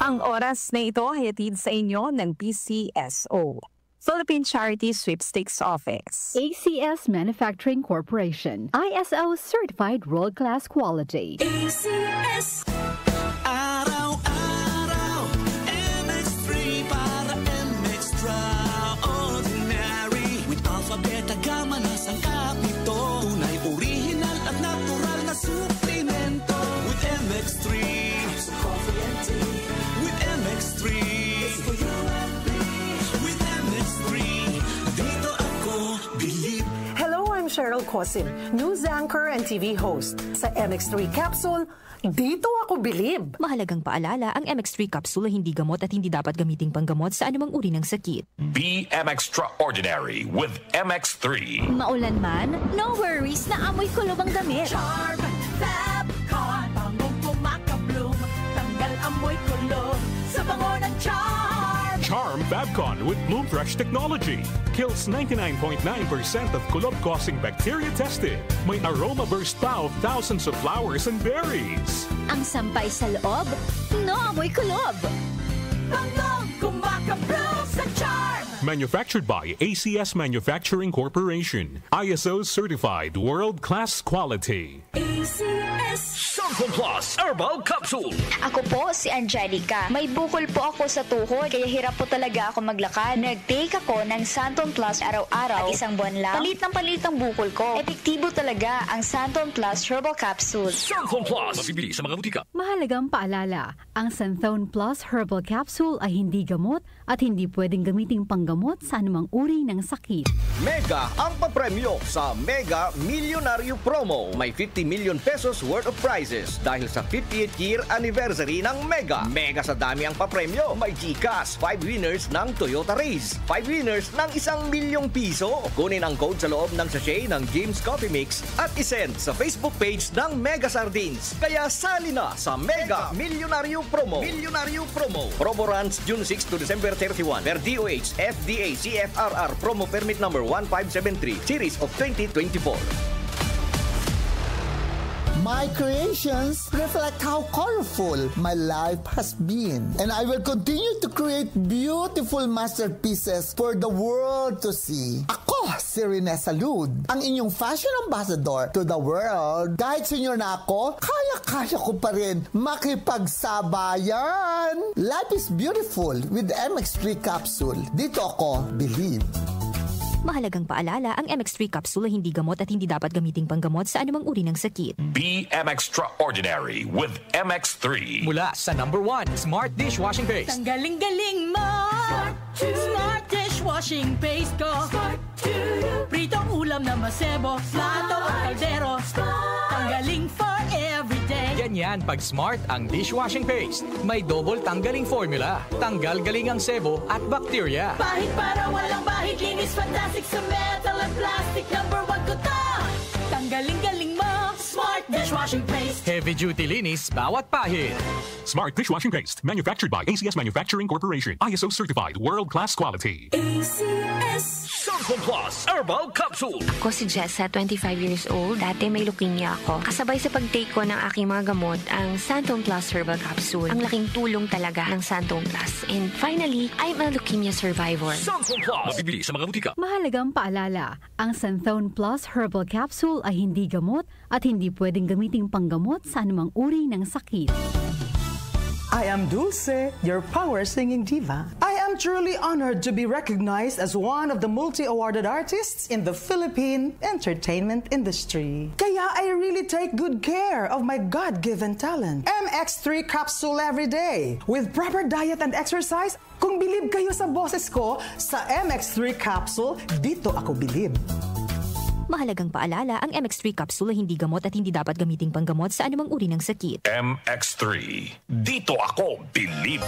Ang oras na ito ay hatid sa inyo ng PCSO, Philippine Charity Sweepstakes Office. ACS Manufacturing Corporation, ISO Certified World-Class Quality. ACS. Araw-araw, MX3 para MX-Traordinary. With Alpha, Beta, Gamma na sangkap nito. Tunay, original at natural na suplemento. With MX3, sa coffee and tea. With MX3, it's for you and me. With MX3, dito ako believe. Hello, I'm Cheryl Cosim, news anchor and TV host. Sa MX3 Capsule, dito ako bilib. Mahalagang paalala, ang MX3 capsule ay hindi gamot at hindi dapat gamiting panggamot sa anumang uri ng sakit. Be MX-Traordinary with MX3. Maulan man, no worries na amoy kulob ang damit. Charm, Fabcon, bangong pumakabloom. Tanggal amoy kulob sa bango ng Charm. Charm Fabcon with Bloom Fresh technology kills 99.9% of kulob-causing bacteria tested. May aroma burst pa of thousands of flowers and berries. Ang sampay sa loob, no amoy kulob. Bangong kumakabloom sa Charm. Manufactured by ACS Manufacturing Corporation. ISO certified world-class quality. ACS. Santon Plus Herbal Capsule. Ako po si Angelica. May bukol po ako sa tuhod, kaya hirap po talaga ako maglakad. Nag-take ako ng Santon Plus araw-araw at isang buwan lang. Palit ang bukol ko. Epektibo talaga ang Santon Plus Herbal Capsule. Santon Plus. Mabibili sa mga butika. Mahalagang paalala, ang Santhone Plus Herbal Capsule ay hindi gamot at hindi pwedeng gamiting panggamot sa anumang uri ng sakit. Mega ang papremyo sa Mega Milyonaryo Promo. May 50 million pesos worth of prizes dahil sa 58th year anniversary ng Mega. Mega sa dami ang papremyo. May GCash, 5 winners ng Toyota Race, 5 winners ng 1 milyong piso. Kunin ang code sa loob ng sachet ng James Coffee Mix at isend sa Facebook page ng Mega Sardines. Kaya sali na sa Mega Milyonaryo Promo. Milyonaryo Promo. Promo runs June 6 to December 31 per DOH FDA CFRR Promo Permit number 1573 Series of 2024. My creations reflect how colorful my life has been. And I will continue to create beautiful masterpieces for the world to see. Ako, si Rene Salud, ang inyong fashion ambassador to the world. Kahit senior na ako, kaya-kaya ko pa rin makipagsabayan. Life is beautiful with MX3 Capsule. Dito ako, believe. Mahalagang paalala, ang MX3 capsule ay hindi gamot at hindi dapat gamiting panggamot sa anumang uri ng sakit. Be MX-Traordinary with MX3. Mula sa number 1 Smart Dishwashing Paste. Ang galing-galing mo. Smart Dishwashing Paste ko. Pritong ulam na masebo. Plato o kaldero. Ang galing for everyday. Ganyan pag Smart ang dishwashing paste. May double tanggaling formula. Tanggal galing ang sebo at bacteria. Bahid para walang bahid. Linis fantastic sa metal at plastic. Number 1 ko to. Tanggaling-galing mo. Smart Dishwashing Paste. Heavy duty linis bawat pahid. Smart Dishwashing Paste. Manufactured by ACS Manufacturing Corporation. ISO certified world-class quality. ACS. Santon Plus Herbal Capsule. Ako si Jessa, 25 years old. Dati may leukemia ako. Kasabay sa pag-take ko ng aking mga gamot, ang Santon Plus Herbal Capsule. Ang laking tulong talaga ng Santon Plus. And finally, I'm a leukemia survivor. Santon Plus. Mabibili sa mga butika. Mahalagang paalala, ang Santhone Plus Herbal Capsule ay hindi gamot at hindi pwedeng gamiting panggamot sa anumang uri ng sakit. I am Dulce, your power singing diva. I am truly honored to be recognized as one of the multi-awarded artists in the Philippine entertainment industry. Kaya I really take good care of my God-given talent. MX3 capsule every day. With proper diet and exercise, kung bilib kayo sa boses ko, sa MX3 capsule, dito ako bilib. Mahalagang paalala, ang MX3 capsule ay hindi gamot at hindi dapat gamiting panggamot sa anumang uri ng sakit. MX3. Dito ako believe.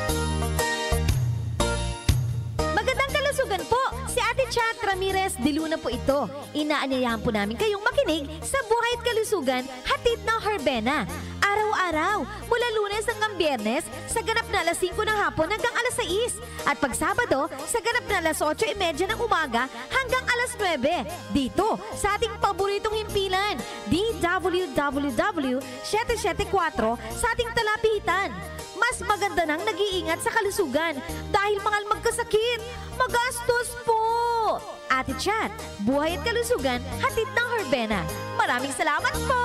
Magandang kalusugan po! Si Ate Chat Ramirez de Luna po ito. Inaanyayahan po namin kayong makinig sa Buhay at Kalusugan, hatid ng Herbena. Araw-araw, mula Lunes hanggang Biyernes, sa ganap na alas 5 ng hapon hanggang alas 6. At pag Sabado, sa ganap na alas 8:30 ng umaga hanggang alas 9. Dito, sa ating paboritong himpilan, DWWW 774 sa ating talapitan. Mas maganda nang nag-iingat sa kalusugan dahil mahal magkasakit. Magastos po! Ate Chat, buhay at kalusugan, hatid ng Herbena. Maraming salamat po!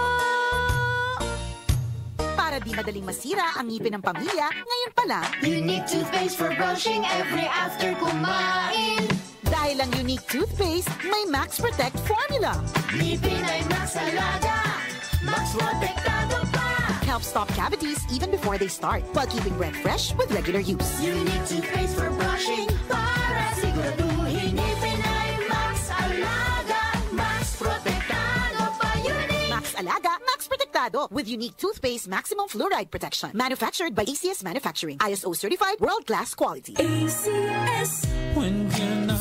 Para di madaling masira ang ngipin ng pamilya, ngayon pa lang, Unique toothpaste for brushing every after kumain. Dahil ang Unique toothpaste, may Max Protect formula. Ngipin ay Max Alaga, Max Protektado pa. Helps stop cavities even before they start, while keeping breath fresh with regular use. Unique toothpaste for brushing, para siguraduhin ngipin ay Max Alaga, Max Protektado pa. Unique Max Alaga, Max Protektado with Unique toothpaste maximum fluoride protection. Manufactured by ACS Manufacturing. ISO certified, world-class quality. ACS.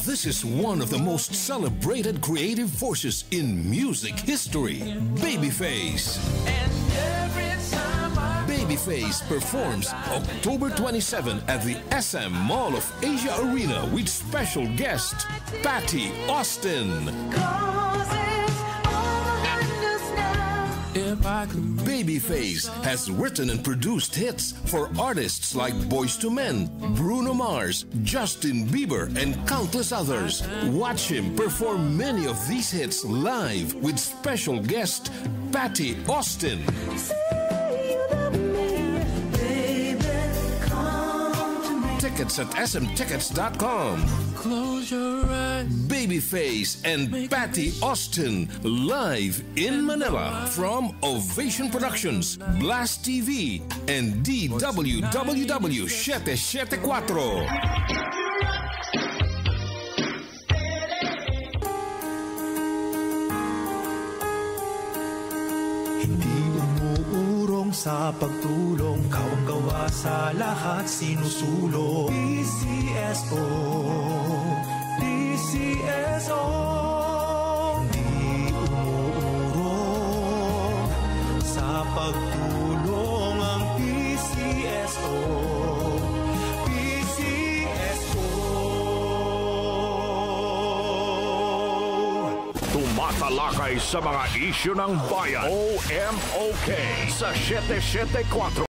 This is one of the most celebrated creative forces in music history, Babyface. Babyface performs October 27 at the SM Mall of Asia Arena with special guest Patty Austin. Babyface has written and produced hits for artists like Boyz II Men, Bruno Mars, Justin Bieber, and countless others. Watch him perform many of these hits live with special guest Patty Austin. Tickets at smtickets.com. Close your eyes. Babyface and Patty Austin live in Manila from Ovation Productions, Blast TV, and DWWW 774. Sa pagtulong, kawang-gawa sa lahat sinusulong. PCSO, PCSO, hindi umuurong sa pagtulong ang PCSO, PCSO. Tumatalakay sa mga isyu ng bayan. OMOK sa 774.